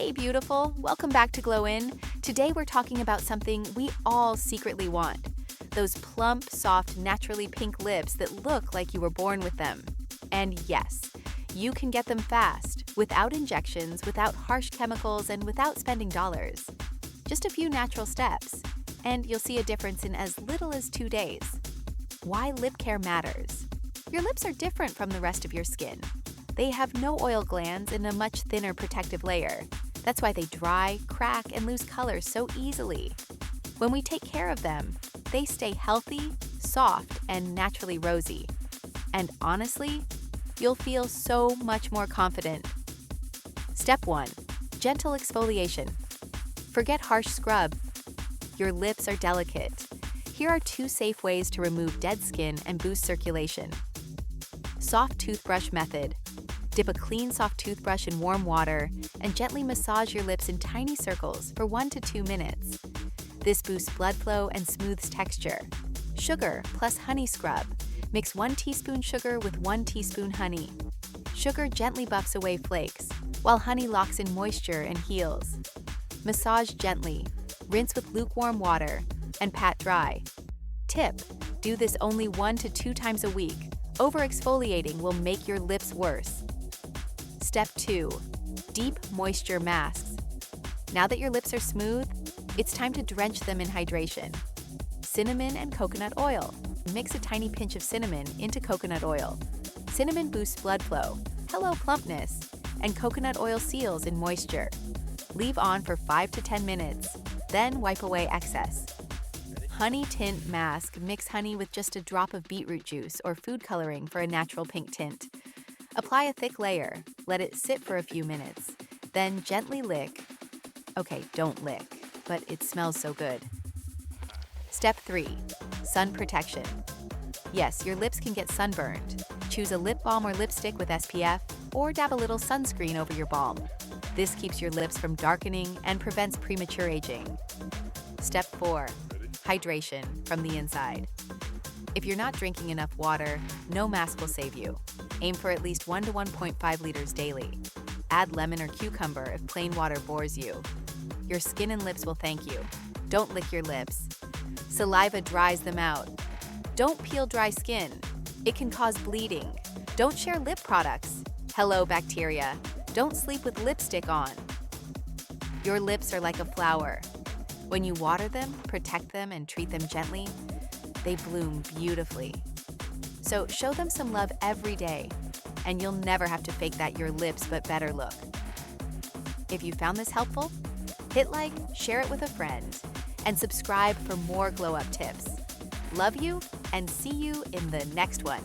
Hey beautiful, welcome back to Glow In. Today we're talking about something we all secretly want. Those plump, soft, naturally pink lips that look like you were born with them. And yes, you can get them fast, without injections, without harsh chemicals, and without spending dollars. Just a few natural steps, and you'll see a difference in as little as 2 days. Why lip care matters. Your lips are different from the rest of your skin. They have no oil glands and a much thinner protective layer. That's why they dry, crack, and lose color so easily. When we take care of them, they stay healthy, soft, and naturally rosy. And honestly, you'll feel so much more confident. Step 1. Gentle exfoliation. Forget harsh scrub. Your lips are delicate. Here are 2 safe ways to remove dead skin and boost circulation. Soft toothbrush method. Dip a clean, soft toothbrush in warm water and gently massage your lips in tiny circles for 1 to 2 minutes. This boosts blood flow and smooths texture. Sugar plus honey scrub. Mix 1 teaspoon sugar with 1 teaspoon honey. Sugar gently buffs away flakes, while honey locks in moisture and heals. Massage gently. Rinse with lukewarm water and pat dry. Tip: do this only 1 to 2 times a week. Over-exfoliating will make your lips worse. Step 2. Deep moisture masks. Now that your lips are smooth, it's time to drench them in hydration. Cinnamon and coconut oil. Mix a tiny pinch of cinnamon into coconut oil. Cinnamon boosts blood flow, hello plumpness, and coconut oil seals in moisture. Leave on for 5 to 10 minutes, then wipe away excess. Honey tint mask. Mix honey with just a drop of beetroot juice or food coloring for a natural pink tint. Apply a thick layer, let it sit for a few minutes, then gently lick. Okay, don't lick, but it smells so good. Step 3. Sun protection. Yes, your lips can get sunburned. Choose a lip balm or lipstick with SPF, or dab a little sunscreen over your balm. This keeps your lips from darkening and prevents premature aging. Step 4. Hydration from the inside. If you're not drinking enough water, no mask will save you. Aim for at least 1 to 1.5 liters daily. Add lemon or cucumber if plain water bores you. Your skin and lips will thank you. Don't lick your lips. Saliva dries them out. Don't peel dry skin. It can cause bleeding. Don't share lip products. Hello, bacteria. Don't sleep with lipstick on. Your lips are like a flower. When you water them, protect them, and treat them gently, they bloom beautifully. So show them some love every day, and you'll never have to fake that your lips but better look. If you found this helpful, hit like, share it with a friend, and subscribe for more glow up tips. Love you, and see you in the next one.